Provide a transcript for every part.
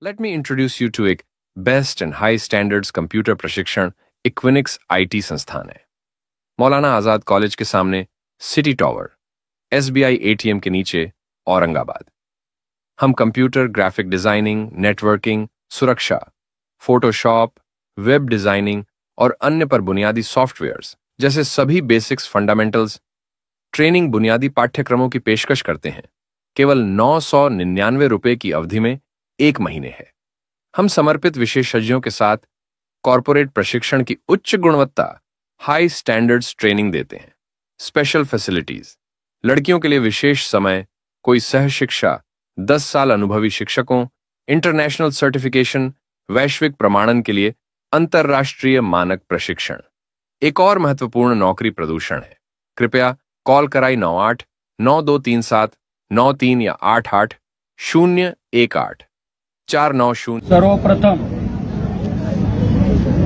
Let me introduce you to एक best end हाई standards computer प्रशिक्षण Equinix IT संस्थान है। मौलाना आजाद कॉलेज के सामने सिटी टॉवर, एसबीआई एटीएम के नीचे, औरंगाबाद। हम कंप्यूटर ग्राफिक डिजाइनिंग, नेटवर्किंग, सुरक्षा, फोटोशॉप, वेब डिजाइनिंग और अन्य पर बुनियादी सॉफ्टवेयर्स जैसे सभी बेसिक्स फंडामेंटल्स ट्रेनिंग बुनियादी पाठ्यक्रमों की पेशकश करते हैं। केवल 999 रुपए की अवधि में 1 महीने है। हम समर्पित विशेषज्ञों के साथ कॉर्पोरेट प्रशिक्षण की उच्च गुणवत्ता, हाई स्टैंडर्ड्स ट्रेनिंग देते हैं। स्पेशल फैसिलिटीज, लड़कियों के लिए विशेष समय, कोई सह शिक्षा, 10 साल अनुभवी शिक्षकों, इंटरनेशनल सर्टिफिकेशन, वैश्विक प्रमाणन के लिए अंतरराष्ट्रीय मानक प्रशिक्षण। एक और महत्वपूर्ण नौकरी प्रदूषण है। कृपया कॉल कराई 98-9237-93 या 88-018-490। सर्वप्रथम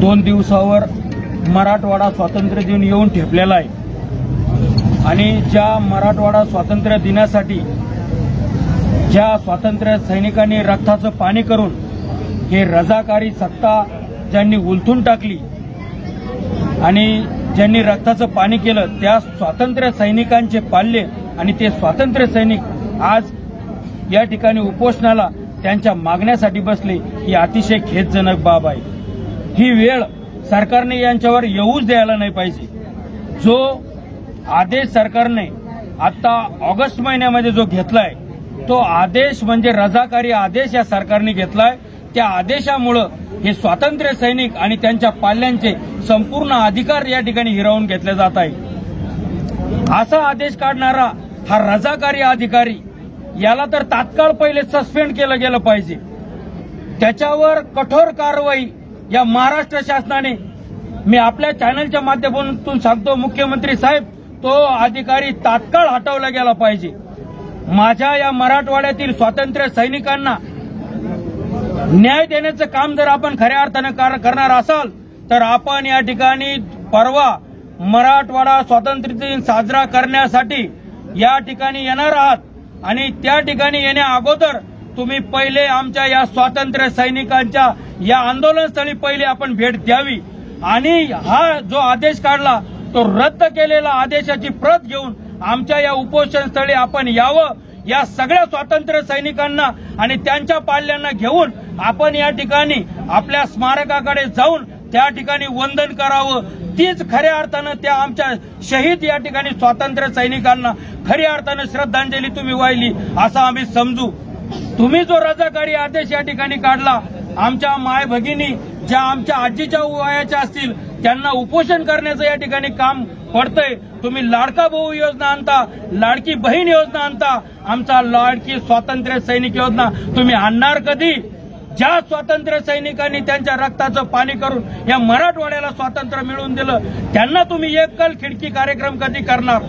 2 दिवसावर मराठवाडा स्वातंत्र्य दिन येऊन ठेपलेला आहे आणि ज्या मराठवाडा स्वातंत्र्य दिनासाठी ज्या स्वातंत्र्य सैनिकांनी रक्ताचं पाणी करून हे रजाकारी सत्ता ज्यांनी उलथून टाकली आणि ज्यांनी रक्ताचं पाणी केलं, त्या स्वातंत्र्य सैनिकांचे पाल्य आणि ते स्वातंत्र्य सैनिक आज या ठिकाणी उपोषणाला त्यांच्या मागण्यासाठी बसले, ही अतिशय खेदजनक बाब आहे। ही वेळ सरकारने यांच्यावर येऊच द्यायला नाही पाहिजे। जो आदेश सरकारने आता ऑगस्ट महिन्यामध्ये जो घेतलाय, तो आदेश म्हणजे रजाकारी आदेश या सरकारने घेतलाय। त्या आदेशामुळे हे स्वातंत्र्य सैनिक आणि त्यांच्या पाल्यांचे संपूर्ण अधिकार या ठिकाणी हिरावून घेतले जात आहे। असा आदेश काढणारा हा रजाकारी अधिकारी, याला तर तात्काळ पहिले सस्पेंड केलं गेलं पाहिजे। त्याच्यावर कठोर कारवाई या महाराष्ट्र शासनाने, मी आपल्या चॅनलच्या माध्यमातून सांगतो, मुख्यमंत्री साहेब, तो अधिकारी तात्काळ हटवला गेला पाहिजे। माझ्या या मराठवाड्यातील स्वातंत्र्य सैनिकांना न्याय देण्याचं काम जर आपण खऱ्या अर्थाने करणार असाल, तर आपण या ठिकाणी परवा मराठवाडा स्वातंत्र्य दिन साजरा करण्यासाठी या ठिकाणी येणार आहात आणि त्या ठिकाणी येण्या अगोदर तुम्ही पहिले आमच्या या स्वातंत्र्य सैनिकांच्या या आंदोलनस्थळी पहिले आपण भेट द्यावी आणि हा जो आदेश काढला तो रद्द केलेला आदेशाची प्रत घेऊन आमच्या या उपोषणस्थळी आपण यावं। या सगळ्या स्वातंत्र्य सैनिकांना आणि त्यांच्या पाल्यांना घेऊन आपण या ठिकाणी आपल्या स्मारकाकडे जाऊन त्या ठिकाणी वंदन करावं। तीच खऱ्या अर्थानं त्या आमच्या शहीद या ठिकाणी स्वातंत्र्य सैनिकांना खऱ्या अर्थानं श्रद्धांजली तुम्ही वाहिली असं आम्ही समजू। तुम्ही जो रजाकारी आदेश या ठिकाणी काढला, आमच्या माय भगिनी ज्या आमच्या आजीच्या वयाच्या असतील त्यांना उपोषण करण्याचं या ठिकाणी काम पडतंय। तुम्ही लाडका भाऊ योजना आणता, लाडकी बहीण योजना आणता, आमचा लाडकी स्वातंत्र्य सैनिक योजना तुम्ही आणणार कधी? ज्या स्वातंत्र्य सैनिकांनी त्यांच्या रक्ताचं पाणी करून या मराठवाड्याला स्वातंत्र्य मिळवून दिलं, त्यांना तुम्ही एकल खिडकी कार्यक्रम कधी करणार?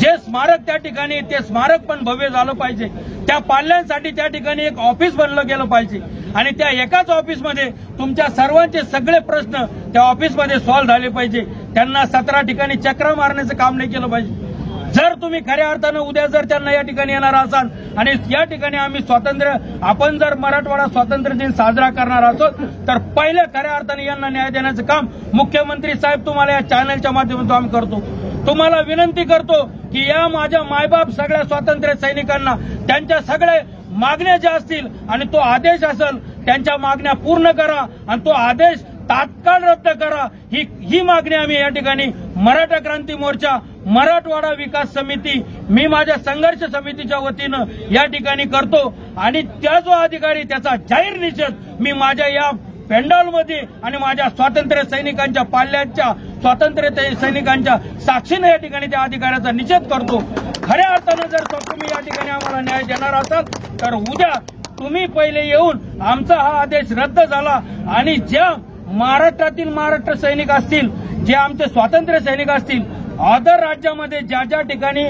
जे स्मारक त्या ठिकाणी, ते स्मारक पण भव्य झालं पाहिजे। त्या पाल्यांसाठी त्या ठिकाणी एक ऑफिस बनलं गेलं पाहिजे आणि त्या एकाच ऑफिसमध्ये तुमच्या सर्वांचे सगळे प्रश्न त्या ऑफिसमध्ये सॉल्व्ह झाले पाहिजे। त्यांना 17 ठिकाणी चक्रा मारण्याचं काम नाही केलं पाहिजे। जर तुम्ही खऱ्या अर्थानं उद्या जर त्यांना या ठिकाणी येणार असाल आणि या ठिकाणी आपण जर मराठवाडा स्वातंत्र्य दिन साजरा करणार असो, तर पहिल्या खऱ्या अर्थाने यांना न्याय देण्याचं काम मुख्यमंत्री साहेब तुम्हाला या चॅनलच्या माध्यमातून आम्ही करतो। तुम्हाला विनंती करतो की या माझ्या मायबाप सगळ्या स्वातंत्र्य सैनिकांना त्यांच्या सगळ्या मागण्या ज्या असतील आणि तो आदेश असेल, त्यांच्या मागण्या पूर्ण करा आणि तो आदेश तात्काळ रद्द करा। ही मागणी आम्ही या ठिकाणी मराठा क्रांती मोर्चा, मराठवाडा विकास समिती, मी माझ्या संघर्ष समितीच्या वतीनं या ठिकाणी करतो आणि त्या जो अधिकारी त्याचा जाहीर निषेध मी माझ्या या पेंडॉलमध्ये आणि माझ्या स्वातंत्र्य सैनिकांच्या पाल्यांच्या स्वातंत्र्य सैनिकांच्या साक्षीने या ठिकाणी त्या अधिकाऱ्याचा निषेध करतो। खऱ्या अर्थानं जर तुम्ही या ठिकाणी आम्हाला न्याय देणार असाल, तर उद्या तुम्ही पहिले येऊन आमचा हा आदेश रद्द झाला आणि ज्या महाराष्ट्रातील महाराष्ट्र सैनिक असतील, जे आमचे स्वातंत्र्य सैनिक असतील, अदर राज्यामध्ये ज्या ज्या ठिकाणी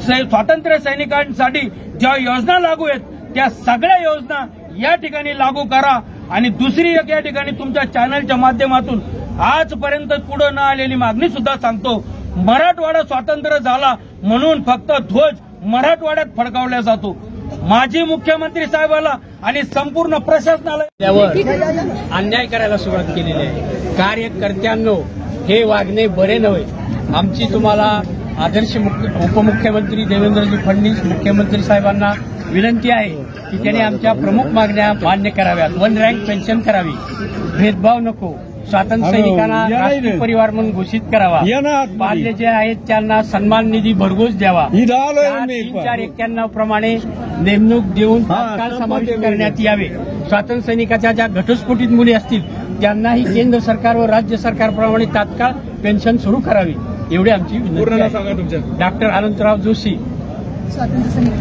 स्वातंत्र्य सैनिकांसाठी ज्या योजना लागू आहेत, त्या सगळ्या योजना या ठिकाणी लागू करा। आणि दुसरी एक या ठिकाणी तुमच्या चॅनलच्या माध्यमातून आजपर्यंत पुढे न आलेली मागणी सुद्धा सांगतो, मराठवाडा स्वातंत्र्य झाला म्हणून फक्त ध्वज मराठवाड्यात फडकावला जातो। माजी मुख्यमंत्री साहेबाला आणि संपूर्ण प्रशासनाला त्यावर अन्याय करायला सुरुवात केलेली आहे. कार्यकर्त्यांनो, हे वागणे बरे नव्हे. आमची तुम्हाला आदर्श उपमुख्यमंत्री देवेंद्रजी फडणवीस मुख्यमंत्री साहेबांना विनंती आहे की त्यांनी आमच्या प्रमुख मागण्या मान्य कराव्यात. 1 रँक पेन्शन करावी, भेदभाव नको, स्वातंत्र्य सैनिकांना राष्ट्रीय परिवार म्हणून घोषित करावा, बांधले जे आहेत त्यांना सन्मान निधी भरघोस द्यावा, 3,491 प्रमाणे नेमणूक देऊन तात्काळ समाविष्ट करण्यात यावे. स्वातंत्र्य सैनिकाच्या ज्या घटस्फोटित मुली असतील त्यांनाही केंद्र सरकार व राज्य सरकारप्रमाणे तात्काळ पेन्शन सुरू करावी, एवढी आमची विनंती आहे. डॉक्टर अनंतराव जोशी, स्वातंत्र्य सैनिक